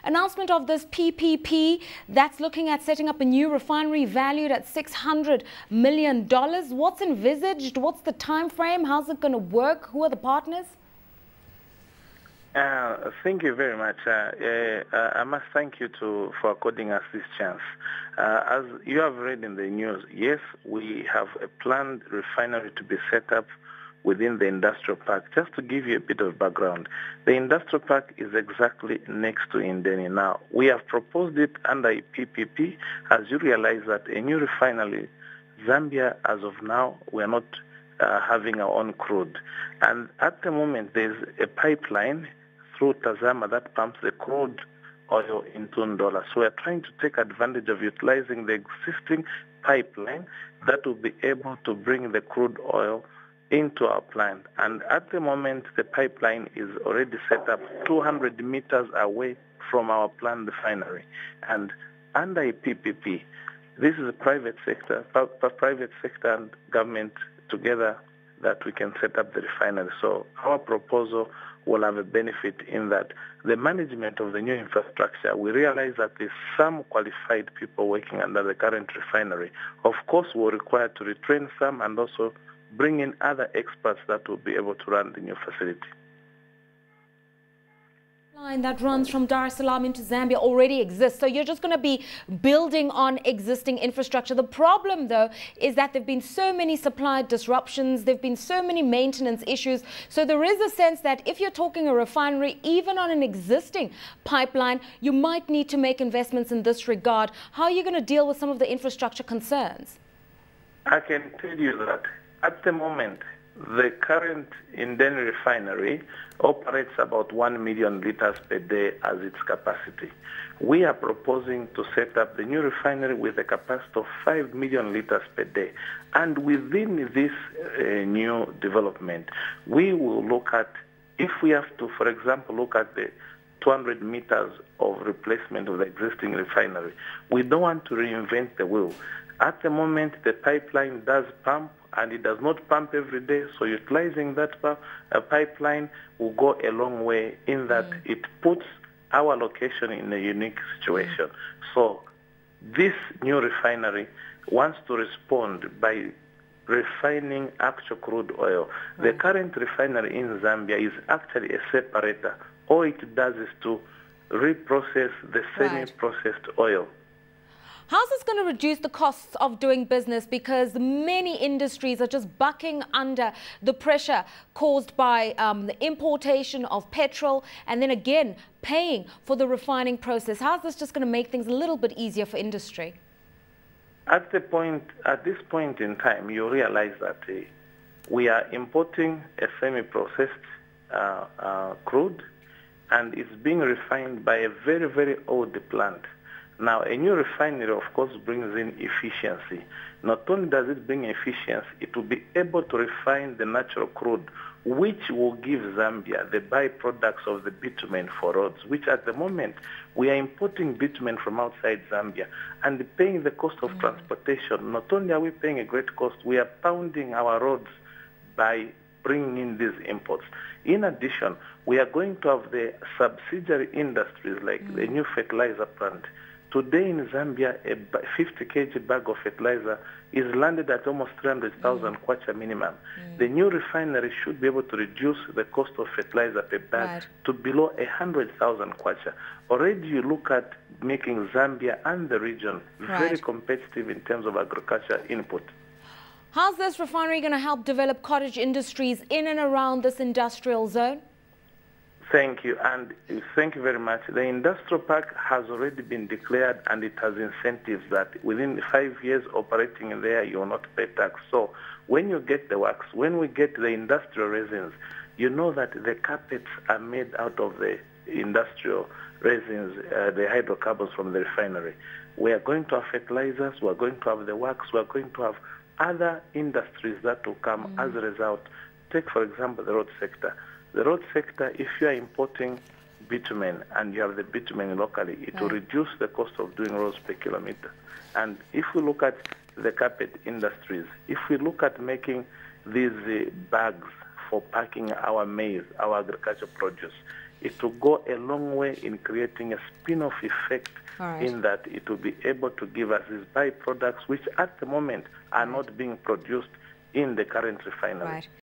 Announcement of this PPP that's looking at setting up a new refinery valued at $600 million. What's envisaged? What's the time frame? How's it going to work? Who are the partners? Thank you very much. I must thank you for according us this chance. As you have read in the news, yes, we have a planned refinery to be set up within the industrial park. Just to give you a bit of background, the industrial park is exactly next to Indeni. Now, we have proposed it under a PPP. As you realize that a new refinery, Zambia, as of now, we are not having our own crude. And at the moment, there's a pipeline through Tazama that pumps the crude oil into Ndola. So we're trying to take advantage of utilizing the existing pipeline that will be able to bring the crude oil into our plant. And at the moment, the pipeline is already set up 200 meters away from our planned refinery. And under a PPP, this is a private sector and government together that we can set up the refinery. So our proposal will have a benefit in that the management of the new infrastructure, we realize that there's some qualified people working under the current refinery. Of course, we're required to retrain some and also bring in other experts that will be able to run the new facility. Line that runs from Dar es Salaam into Zambia already exists. So you're just going to be building on existing infrastructure. The problem, though, is that there have been so many supply disruptions. There have been so many maintenance issues. So there is a sense that if you're talking a refinery, even on an existing pipeline, you might need to make investments in this regard. How are you going to deal with some of the infrastructure concerns? I can tell you that at the moment, the current Indeni refinery operates about 1 million liters per day as its capacity. We are proposing to set up the new refinery with a capacity of 5 million liters per day. And within this new development, we will look at, if we have to, for example, look at the 200 meters of replacement of the existing refinery, we don't want to reinvent the wheel. At the moment, the pipeline does pump, and it does not pump every day, so utilizing that pipeline will go a long way in that it puts our location in a unique situation. So this new refinery wants to respond by refining actual crude oil. The current refinery in Zambia is actually a separator. All it does is to reprocess the semi-processed oil. How's this going to reduce the costs of doing business? Because many industries are just bucking under the pressure caused by the importation of petrol and then again paying for the refining process. How's this just going to make things a little bit easier for industry? At this point in time, you realize that we are importing a semi-processed crude, and it's being refined by a very, very old plant. Now, a new refinery, of course, brings in efficiency. Not only does it bring efficiency, it will be able to refine the natural crude, which will give Zambia the byproducts of the bitumen for roads, which at the moment we are importing bitumen from outside Zambia and paying the cost of transportation. Not only are we paying a great cost, we are pounding our roads by bringing in these imports. In addition, we are going to have the subsidiary industries like the new fertilizer plant. Today in Zambia, a 50 kg bag of fertilizer is landed at almost 300,000 kwacha minimum. The new refinery should be able to reduce the cost of fertilizer per bag to below 100,000 kwacha. Already you look at making Zambia and the region very competitive in terms of agriculture input. How's this refinery going to help develop cottage industries in and around this industrial zone? Thank you, and thank you very much. The industrial park has already been declared, and it has incentives that within 5 years operating in there, you will not pay tax. So when you get the works, when we get the industrial resins, you know that the carpets are made out of the industrial resins, the hydrocarbons from the refinery. We are going to have fertilizers, we are going to have the works, we are going to have other industries that will come as a result. Take, for example, the road sector. The road sector, if you are importing bitumen and you have the bitumen locally, it will reduce the cost of doing roads per kilometer. And if we look at the carpet industries, if we look at making these bags for packing our maize, our agricultural produce, it will go a long way in creating a spin-off effect in that it will be able to give us these byproducts which at the moment are not being produced in the current refinery.